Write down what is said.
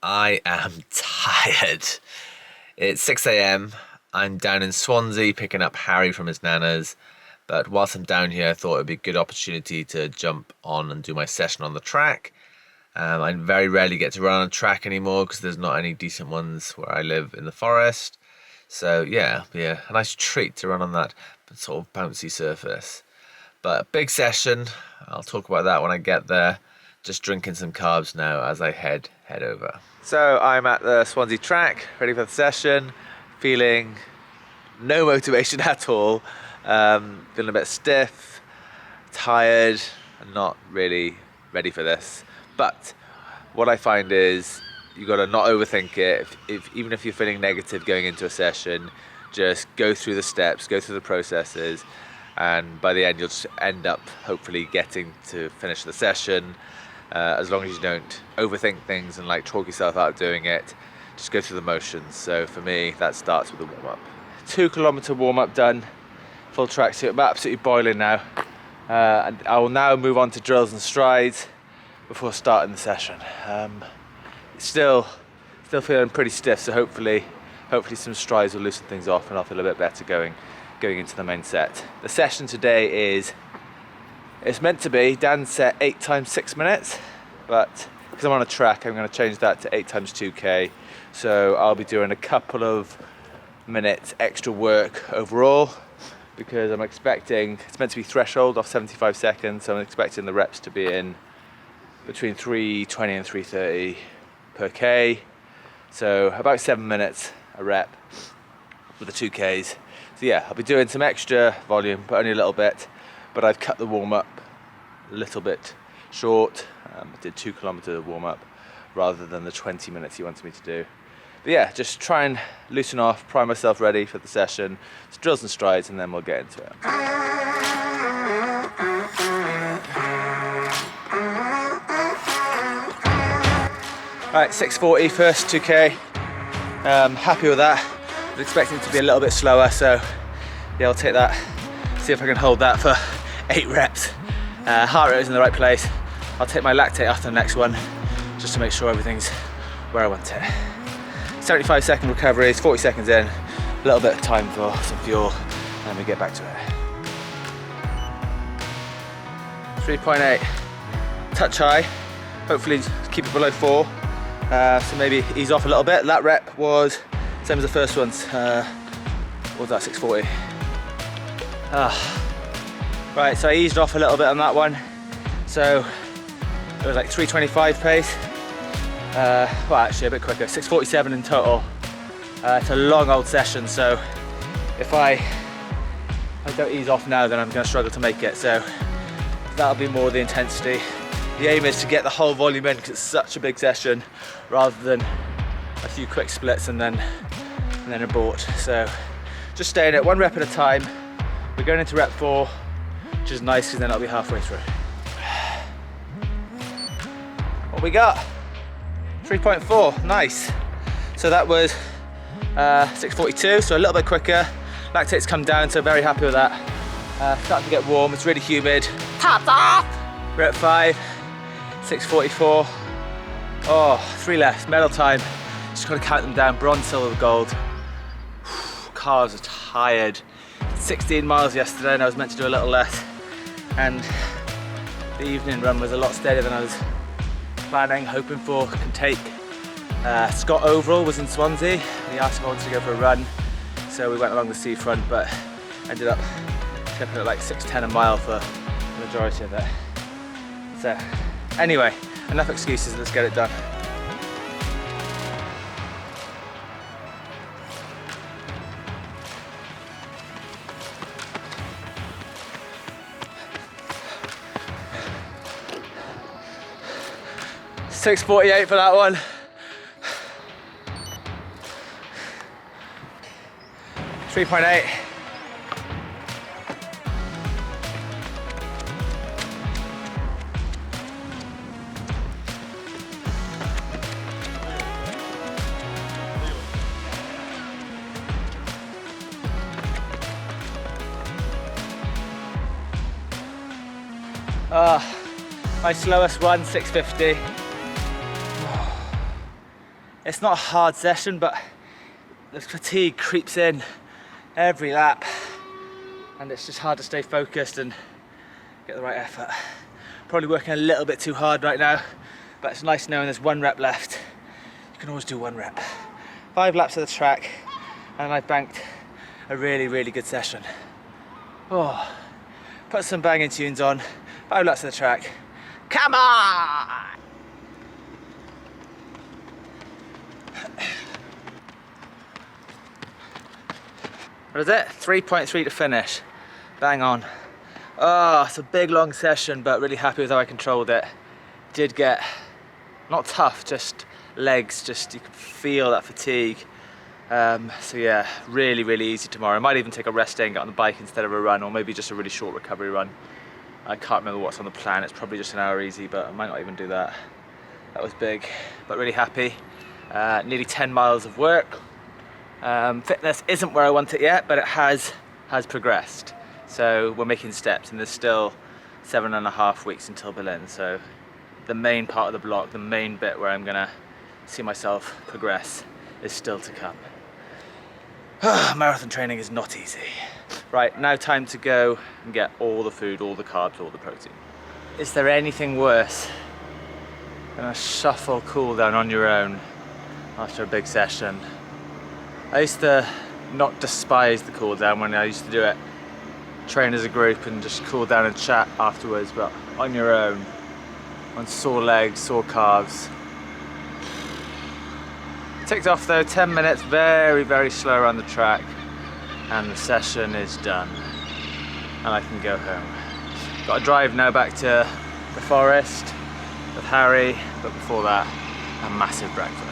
I am tired. It's 6 a.m. I'm down in Swansea picking up Harry from his nana's. But whilst I'm down here, I thought it would be a good opportunity to jump on and do my session on the track. I very rarely get to run on a track anymore because there's not any decent ones where I live in the forest. So yeah, a nice treat to run on that sort of bouncy surface. But a big session, I'll talk about that when I get there. Just drinking some carbs now as I head over. So I'm at the Swansea Track, ready for the session, feeling no motivation at all, feeling a bit stiff, tired, and not really ready for this. But what I find is you got to not overthink it. Even if you're feeling negative going into a session, just go through the steps, go through the processes, and by the end you'll just end up hopefully getting to finish the session. As long as you don't overthink things and like talk yourself out of doing it, just go through the motions. So for me, that starts with a warm-up. 2 kilometre warm-up done, full tracksuit. I'm absolutely boiling now. And I will now move on to drills and strides before starting the session. Still feeling pretty stiff, so hopefully some strides will loosen things off and I'll feel a bit better going into the main set. The session today it's meant to be, Dan set 8 times 6 minutes, but because I'm on a track, I'm going to change that to 8 times 2K. So I'll be doing a couple of minutes extra work overall because I'm expecting, it's meant to be threshold off 75 seconds, so I'm expecting the reps to be in between 320 and 330 per K. So about 7 minutes a rep with the 2Ks. So yeah, I'll be doing some extra volume, but only a little bit. But I've cut the warm-up a little bit short. I did 2 kilometre warm-up rather than the 20 minutes he wanted me to do. But yeah, just try and loosen off, prime myself ready for the session. It's drills and strides, and then we'll get into it. Right, 6:40 first 2K. Happy with that. I was expecting it to be a little bit slower, so yeah, I'll take that. See if I can hold that for 8 reps. Heart rate is in the right place. I'll take my lactate after the next one just to make sure everything's where I want it. 75-second recoveries, 40 seconds in, a little bit of time for some fuel, and then we get back to it. 3.8, touch high, hopefully keep it below 4, so maybe ease off a little bit. That rep was same as the first one's, what was that, 6:40. Right, so I eased off a little bit on that one. So it was like 3:25 pace. Well, actually a bit quicker, 6:47 in total. It's a long old session, so if I don't ease off now, then I'm going to struggle to make it. So that'll be more the intensity. The aim is to get the whole volume in because it's such a big session, rather than a few quick splits and then abort. So just staying at 1 rep at a time. We're going into rep 4, which is nice because then I'll be halfway through. What we got? 3.4, nice. So that was 6:42, so a little bit quicker. Lactate's come down, so very happy with that. Starting to get warm, it's really humid. Topped off! We're at 5, 6:44. Oh, 3 left, medal time. Just gotta count them down, bronze, silver, gold. Cars are tired. 16 miles yesterday and I was meant to do a little less, and the evening run was a lot steadier than I was planning, hoping for. Can take. Scott Overall was in Swansea and he asked if I wanted to go for a run, so we went along the seafront, but ended up shipping at like 6:10 a mile for the majority of it. So anyway, enough excuses, let's get it done. $6.48 for that one. $3.8. My slowest one, 6:50. It's not a hard session, but the fatigue creeps in every lap, and it's just hard to stay focused and get the right effort. Probably working a little bit too hard right now, but it's nice knowing there's 1 rep left. You can always do 1 rep. 5 laps of the track, and I've banked a really good session. Oh, put some banging tunes on, 5 laps of the track. Come on! What is it? 3.3 to finish. Bang on. Oh, it's a big long session, but really happy with how I controlled it. Did get, not tough, just legs, just you can feel that fatigue. So yeah, really easy tomorrow. I might even take a rest day and get on the bike instead of a run, or maybe just a really short recovery run. I can't remember what's on the plan. It's probably just an hour easy, but I might not even do that. That was big, but really happy. Nearly 10 miles of work. Fitness isn't where I want it yet, but it has progressed. So we're making steps, and there's still 7.5 weeks until Berlin. So the main part of the block, the main bit where I'm gonna see myself progress, is still to come. Marathon training is not easy. Right, now time to go and get all the food, all the carbs, all the protein. Is there anything worse than a shuffle cool down on your own after a big session? I used to not despise the cool down when I used to do it, train as a group and just cool down and chat afterwards, but on your own, on sore legs, sore calves. Ticked off though, 10 minutes, very slow around the track, and the session is done, and I can go home. Got to drive now back to the forest with Harry, but before that, a massive breakfast.